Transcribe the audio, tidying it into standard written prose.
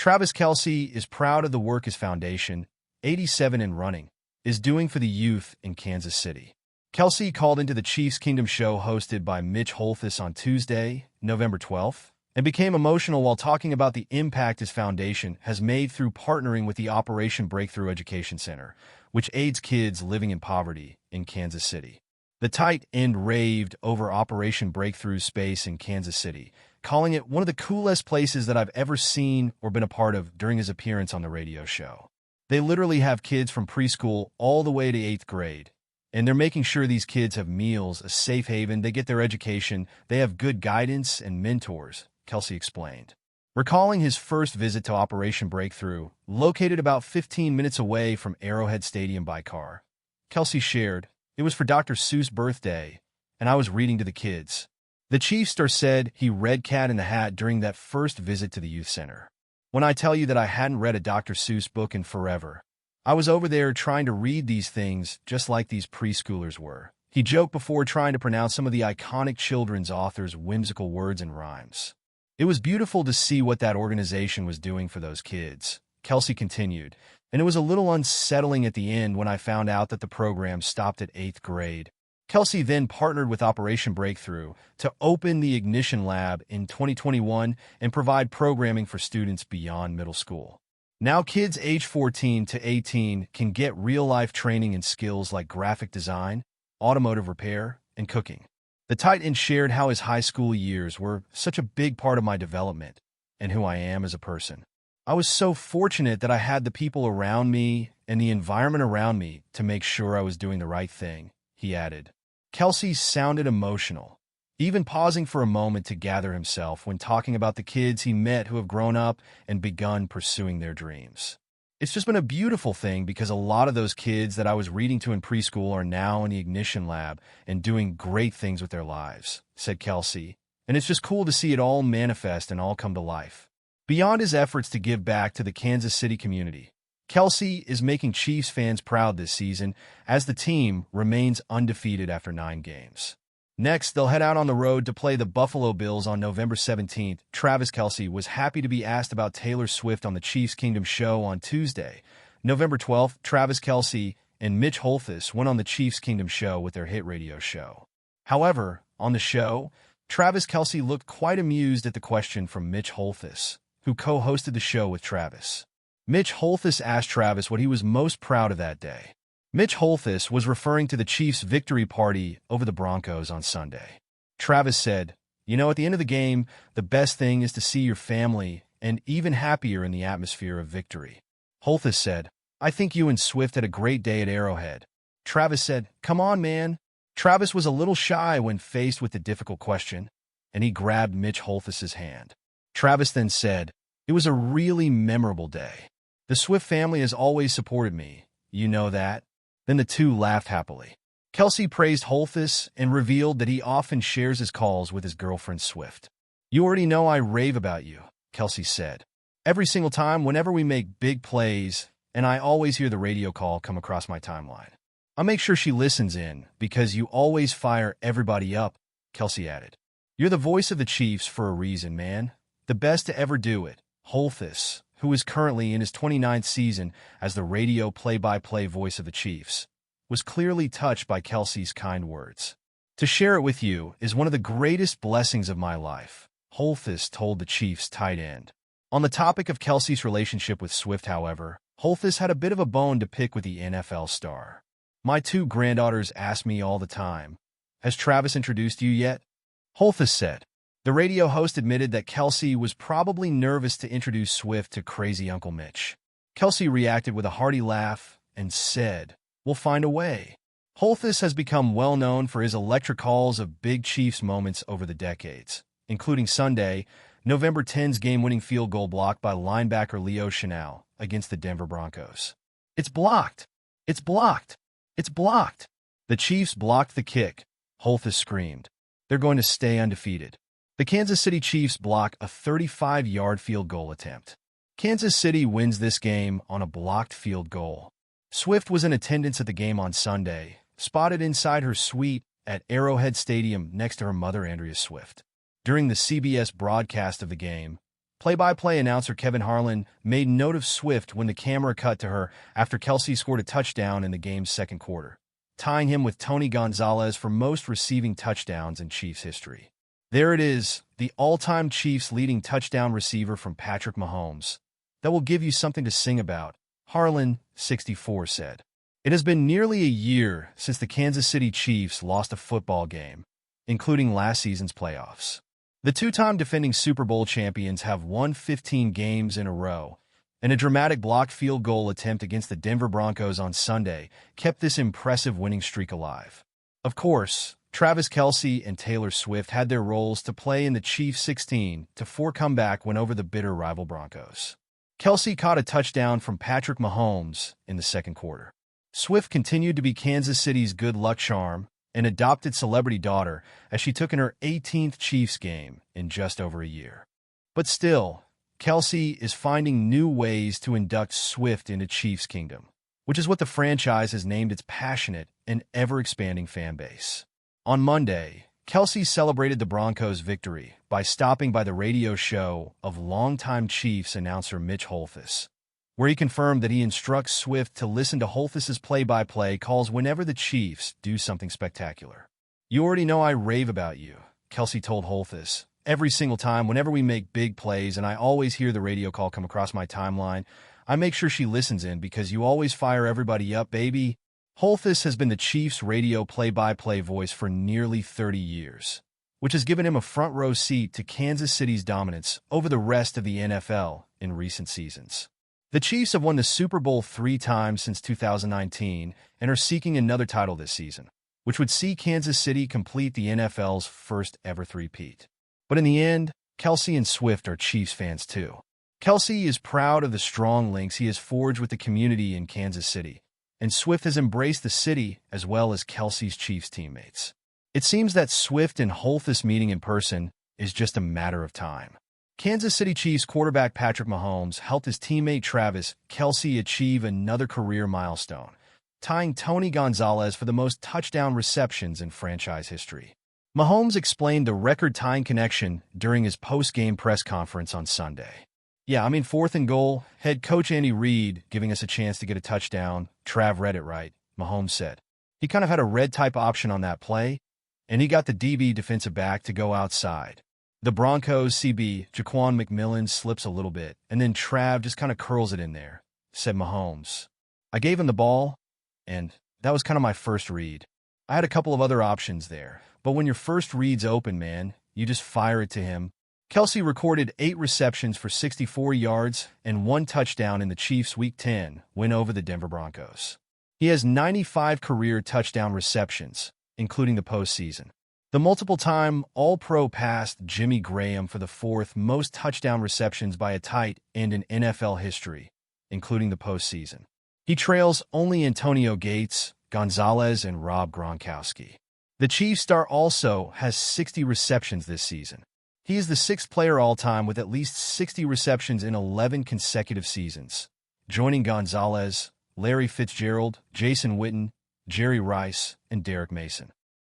Travis Kelce is proud of the work his foundation, 87 and running, is doing for the youth in Kansas City. Kelce called into the Chiefs Kingdom show hosted by Mitch Holthus on Tuesday, November 12th, and became emotional while talking about the impact his foundation has made through partnering with the Operation Breakthrough Education Center, which aids kids living in poverty in Kansas City. The tight end raved over Operation Breakthrough's space in Kansas City, calling it one of the coolest places that I've ever seen or been a part of during his appearance on the radio show. They literally have kids from preschool all the way to 8th grade, and they're making sure these kids have meals, a safe haven, they get their education, they have good guidance and mentors, Kelce explained. Recalling his first visit to Operation Breakthrough, located about 15 minutes away from Arrowhead Stadium by car, Kelce shared, "It was for Dr. Seuss' birthday, and I was reading to the kids." The Chiefs star said he read Cat in the Hat during that first visit to the youth center. "When I tell you that I hadn't read a Dr. Seuss book in forever, I was over there trying to read these things just like these preschoolers were," he joked before trying to pronounce some of the iconic children's author's whimsical words and rhymes. "It was beautiful to see what that organization was doing for those kids," Kelce continued, "and it was a little unsettling at the end when I found out that the program stopped at 8th grade. Kelce then partnered with Operation Breakthrough to open the Ignition Lab in 2021 and provide programming for students beyond middle school. Now kids age 14 to 18 can get real-life training in skills like graphic design, automotive repair, and cooking." The tight end shared how his high school years were such a big part of my development and who I am as a person. "I was so fortunate that I had the people around me and the environment around me to make sure I was doing the right thing," he added. Kelce sounded emotional, even pausing for a moment to gather himself when talking about the kids he met who have grown up and begun pursuing their dreams. "It's just been a beautiful thing because a lot of those kids that I was reading to in preschool are now in the Ignition Lab and doing great things with their lives," said Kelce, "and it's just cool to see it all manifest and all come to life." Beyond his efforts to give back to the Kansas City community, Kelce is making Chiefs fans proud this season as the team remains undefeated after 9 games. Next, they'll head out on the road to play the Buffalo Bills on November 17th. Travis Kelce was happy to be asked about Taylor Swift on the Chiefs Kingdom show on Tuesday, November 12th. Travis Kelce and Mitch Holthus went on the Chiefs Kingdom show with their hit radio show. However, on the show, Travis Kelce looked quite amused at the question from Mitch Holthus, who co-hosted the show with Travis. Mitch Holthus asked Travis what he was most proud of that day. Mitch Holthus was referring to the Chiefs' victory party over the Broncos on Sunday. Travis said, "You know, at the end of the game, the best thing is to see your family, and even happier in the atmosphere of victory." Holthus said, "I think you and Swift had a great day at Arrowhead." Travis said, "Come on, man." Travis was a little shy when faced with the difficult question, and he grabbed Mitch Holthus's hand. Travis then said, "It was a really memorable day. The Swift family has always supported me. You know that?" Then the two laughed happily. Kelce praised Holthus and revealed that he often shares his calls with his girlfriend Swift. "You already know I rave about you," Kelce said. "Every single time whenever we make big plays, and I always hear the radio call come across my timeline. I make sure she listens in because you always fire everybody up," Kelce added. "You're the voice of the Chiefs for a reason, man. The best to ever do it." Holthus, who is currently in his 29th season as the radio play-by-play voice of the Chiefs, was clearly touched by Kelce's kind words. "To share it with you is one of the greatest blessings of my life," Holthus told the Chiefs tight end. On the topic of Kelce's relationship with Swift, however, Holthus had a bit of a bone to pick with the NFL star. "My 2 granddaughters ask me all the time, 'Has Travis introduced you yet?'" Holthus said. The radio host admitted that Kelce was probably nervous to introduce Swift to crazy Uncle Mitch. Kelce reacted with a hearty laugh and said, "We'll find a way." Holthus has become well known for his electric calls of big Chiefs moments over the decades, including Sunday, November 10's game-winning field goal blocked by linebacker Leo Chenal against the Denver Broncos. "It's blocked! It's blocked! It's blocked!" "The Chiefs blocked the kick," Holthus screamed. "They're going to stay undefeated." The Kansas City Chiefs block a 35-yard field goal attempt. Kansas City wins this game on a blocked field goal. Swift was in attendance at the game on Sunday, spotted inside her suite at Arrowhead Stadium next to her mother, Andrea Swift. During the CBS broadcast of the game, Play-by-play announcer Kevin Harlan made note of Swift when the camera cut to her after Kelce scored a touchdown in the game's second quarter, tying him with Tony Gonzalez for most receiving touchdowns in Chiefs history. There it is, the all-time Chiefs leading touchdown receiver from Patrick Mahomes. That will give you something to sing about, Harlan, 64, said. It has been nearly a year since the Kansas City Chiefs lost a football game, including last season's playoffs. The two-time defending Super Bowl champions have won 15 games in a row, and a dramatic blocked field goal attempt against the Denver Broncos on Sunday kept this impressive winning streak alive. Of course, Travis Kelce and Taylor Swift had their roles to play in the Chiefs' 16-4 comeback win over the bitter rival Broncos. Kelce caught a touchdown from Patrick Mahomes in the second quarter. Swift continued to be Kansas City's good luck charm, an adopted celebrity daughter, as she took in her 18th Chiefs game in just over a year. But still, Kelce is finding new ways to induct Swift into Chiefs Kingdom, which is what the franchise has named its passionate and ever-expanding fan base. On Monday, Kelce celebrated the Broncos' victory by stopping by the radio show of longtime Chiefs announcer Mitch Holthus, where he confirmed that he instructs Swift to listen to Holthus's play-by-play calls whenever the Chiefs do something spectacular. "You already know I rave about you," Kelce told Holthus. "Every single time, whenever we make big plays and I always hear the radio call come across my timeline, I make sure she listens in because you always fire everybody up, baby." Holthus has been the Chiefs' radio play-by-play voice for nearly 30 years, which has given him a front-row seat to Kansas City's dominance over the rest of the NFL in recent seasons. The Chiefs have won the Super Bowl 3 times since 2019 and are seeking another title this season, which would see Kansas City complete the NFL's first-ever three-peat. But in the end, Kelce and Swift are Chiefs fans too. Kelce is proud of the strong links he has forged with the community in Kansas City, and Swift has embraced the city as well as Kelce's Chiefs teammates. It seems that Swift and Holthus meeting in person is just a matter of time. Kansas City Chiefs quarterback Patrick Mahomes helped his teammate Travis Kelce achieve another career milestone, tying Tony Gonzalez for the most touchdown receptions in franchise history. Mahomes explained the record-tying connection during his post-game press conference on Sunday. "Yeah, 4th and goal, head coach Andy Reid giving us a chance to get a touchdown. Trav read it right," Mahomes said. "He kind of had a red-type option on that play, and he got the DB defensive back to go outside. The Broncos CB, Jaquan McMillan, slips a little bit, and then Trav just kind of curls it in there," said Mahomes. "I gave him the ball, and that was kind of my first read. I had a couple of other options there, but when your first read's open, man, you just fire it to him." Kelce recorded 8 receptions for 64 yards and 1 touchdown in the Chiefs' Week 10 win over the Denver Broncos. He has 95 career touchdown receptions, including the postseason. The multiple-time All-Pro passed Jimmy Graham for the 4th most touchdown receptions by a tight end in NFL history, including the postseason. He trails only Antonio Gates, Gonzalez, and Rob Gronkowski. The Chiefs star also has 60 receptions this season. He is the 6th player all-time with at least 60 receptions in 11 consecutive seasons, joining Gonzalez, Larry Fitzgerald, Jason Witten, Jerry Rice, and Derek Mason.